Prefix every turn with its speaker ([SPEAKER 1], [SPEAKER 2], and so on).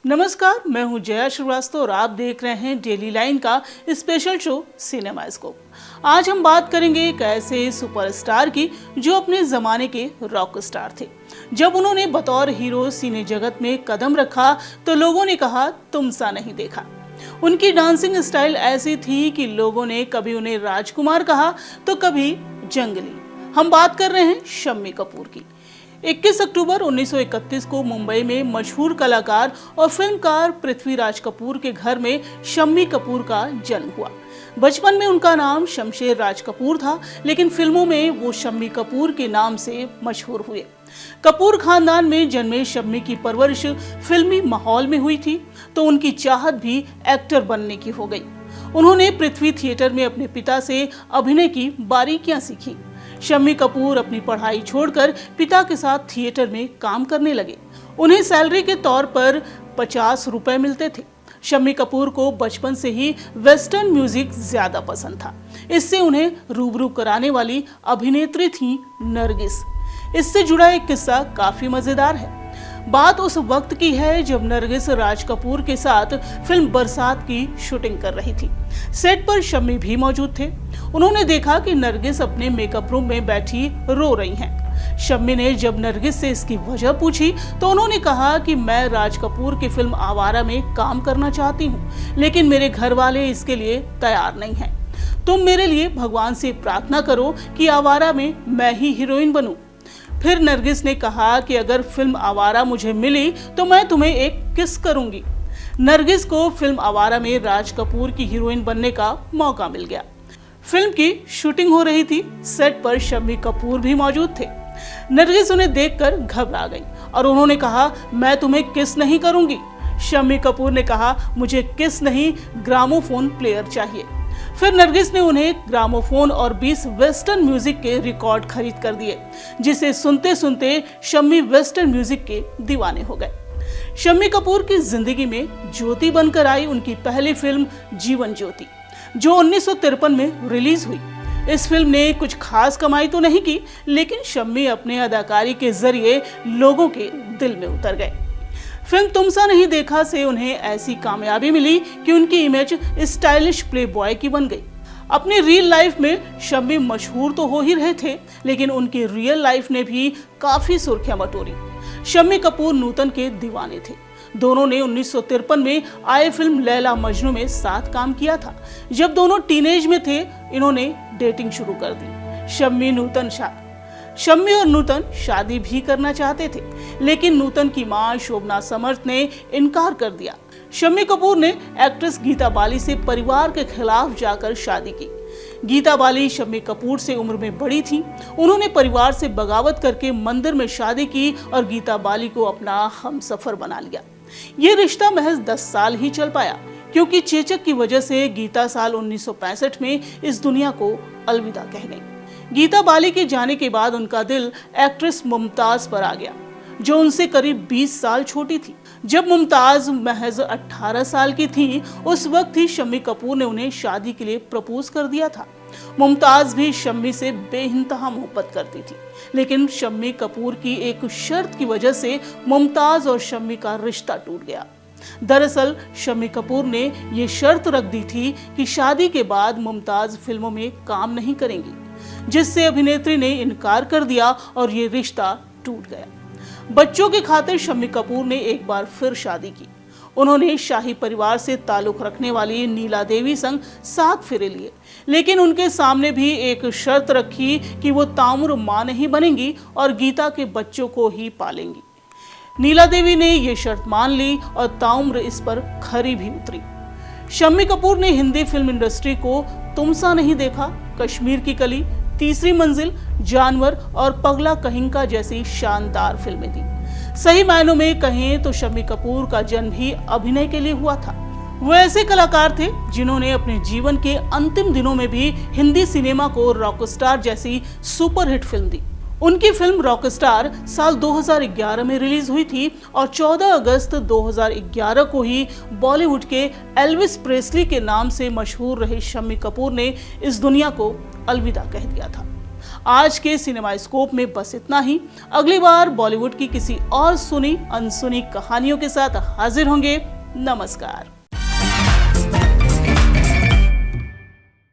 [SPEAKER 1] नमस्कार, मैं हूं जया श्रीवास्तव और आप देख रहे हैं डेली लाइन का स्पेशल शो सिनेमास्कोप। आज हम बात करेंगे एक ऐसे सुपरस्टार की जो अपने जमाने के रॉक स्टार थे। जब उन्होंने बतौर हीरो सिने जगत में कदम रखा तो लोगों ने कहा तुम सा नहीं देखा। उनकी डांसिंग स्टाइल ऐसी थी कि लोगों ने कभी उन्हें राजकुमार कहा तो कभी जंगली। हम बात कर रहे हैं शम्मी कपूर की। 21 अक्टूबर 1931 को मुंबई में मशहूर कलाकार और फिल्मकार पृथ्वीराज कपूर के घर में शम्मी कपूर का जन्म हुआ। बचपन में उनका नाम शमशेर राज कपूर था, लेकिन फिल्मों में वो शम्मी कपूर के नाम से मशहूर हुए। कपूर खानदान में जन्मे शम्मी की परवरिश फिल्मी माहौल में हुई थी, तो उनकी चाहत भी एक्टर बनने की हो गई। उन्होंने पृथ्वी थिएटर में अपने पिता से अभिनय की बारीकियां सीखी। शम्मी कपूर अपनी पढ़ाई छोड़कर पिता के साथ थिएटर में काम करने लगे। उन्हें सैलरी के तौर पर 50 रुपए मिलते थे। शम्मी कपूर को बचपन से ही वेस्टर्न म्यूजिक ज्यादा पसंद था। इससे उन्हें रूबरू कराने वाली अभिनेत्री थी नरगिस। इससे जुड़ा एक किस्सा काफी मजेदार है। बात उस वक्त की है जब नरगिस राज कपूर के साथ फिल्म बरसात की शूटिंग कर रही थी। सेट पर शम्मी भी मौजूद थे। उन्होंने देखा कि नरगिस अपने मेकअप रूम में बैठी रो रही हैं। शम्मी ने जब नरगिस से इसकी वजह पूछी तो उन्होंने कहा कि मैं राज कपूर की फिल्म आवारा में काम करना चाहती हूँ, लेकिन मेरे घर वाले इसके लिए तैयार नहीं हैं। तुम मेरे लिए भगवान से प्रार्थना करो कि आवारा में मैं ही हीरोइन बनूं। फिर नरगिस ने कहा कि अगर फिल्म आवारा मुझे मिली तो मैं तुम्हें एक किस करूंगी। नरगिस को फिल्म आवारा में राज कपूर की हीरोइन बनने का मौका मिल गया। फिल्म की शूटिंग हो रही थी। सेट पर शम्मी कपूर भी मौजूद थे। नरगिस उन्हें देखकर घबरा गई और उन्होंने कहा मैं तुम्हें किस नहीं करूंगी। शम्मी कपूर ने कहा मुझे किस नहीं, ग्रामोफोन प्लेयर चाहिए। फिर नरगिस ने उन्हें ग्रामोफोन और 20 वेस्टर्न म्यूजिक के रिकॉर्ड खरीद कर दिए, जिसे सुनते सुनते शम्मी वेस्टर्न म्यूजिक के दीवाने हो गए। शम्मी कपूर की जिंदगी में ज्योति बनकर आई उनकी पहली फिल्म जीवन ज्योति, जो 1953 में रिलीज हुई। इस फिल्म ने कुछ खास कमाई तो नहीं की, लेकिन शम्मी अपने अदाकारी के जरिए लोगों के दिल में उतर गए। फिल्म तुम सा नहीं देखा से उन्हें ऐसी कामयाबी मिली कि उनकी इमेज स्टाइलिश प्लेबॉय की बन गई। अपनी रियल लाइफ में शम्मी मशहूर तो हो ही रहे थे, लेकिन उनकी रियल लाइफ ने भी काफी सुर्खियां बटोरी। शम्मी कपूर नूतन के दीवाने थे। दोनों ने 1953 में आए फिल्म लैला मजनू में साथ काम किया था। जब दोनों टीनेज में थे, इन्होंने डेटिंग शुरू कर दी। शम्मी और नूतन शादी भी करना चाहते थे, लेकिन नूतन की मां शोभना समर्थ ने इनकार कर दिया। शम्मी कपूर ने एक्ट्रेस गीता बाली से परिवार के खिलाफ जाकर शादी की। गीता बाली शम्मी कपूर से उम्र में बड़ी थी। उन्होंने परिवार से बगावत करके मंदिर में शादी की और गीता बाली को अपना हमसफर बना लिया। ये रिश्ता महज 10 साल ही चल पाया, क्योंकि चेचक की वजह से गीता साल 1965 में इस दुनिया को अलविदा कह गई। गीता बाली के जाने के बाद उनका दिल एक्ट्रेस मुमताज पर आ गया, जो उनसे करीब 20 साल छोटी थी। जब मुमताज महज 18 साल की थी, उस वक्त ही शम्मी कपूर ने उन्हें शादी के लिए प्रपोज कर दिया था। मुमताज भी शम्मी से बेइंतहा मोहब्बत करती थी, लेकिन शम्मी कपूर की एक शर्त की वजह से मुमताज और शम्मी का रिश्ता टूट गया। दरअसल शम्मी कपूर ने ये शर्त रख दी थी कि शादी के बाद मुमताज फिल्मों में काम नहीं करेंगी, जिससे अभिनेत्री ने इनकार कर दिया और ये रिश्ता टूट गया। बच्चों के खातिर शम्मी कपूर ने एक बार फिर शादी की। उन्होंने शाही परिवार से ताल्लुक रखने वाली नीला देवी संग 7 फेरे लिए, लेकिन उनके सामने भी एक शर्त रखी कि वो ताउम्र मां नहीं बनेंगी और गीता के बच्चों को ही पालेंगी। नीला देवी ने ये शर्त मान ली और ताउम्र इस पर खरी भी उतरी। शम्मी कपूर ने हिंदी फिल्म इंडस्ट्री को तुम सा नहीं देखा, कश्मीर की कली, तीसरी मंजिल, जानवर और पगला कहिंका जैसी शानदार फिल्में दी। सही मायनों में कहें तो शम्मी कपूर का जन्म ही अभिनय के लिए हुआ था। वो ऐसे कलाकार थे जिन्होंने अपने जीवन के अंतिम दिनों में भी हिंदी सिनेमा को रॉकस्टार जैसी सुपरहिट फिल्म दी। उनकी फिल्म रॉकस्टार साल 2011 में रिलीज हुई थी और 14 अगस्त 2011 को ही बॉलीवुड के एल्विस प्रेस्ली के नाम से मशहूर रहे शम्मी कपूर ने इस दुनिया को अलविदा कह दिया था। आज के सिनेमा स्कोप में बस इतना ही। अगली बार बॉलीवुड की किसी और सुनी अनसुनी कहानियों के साथ हाजिर होंगे। नमस्कार।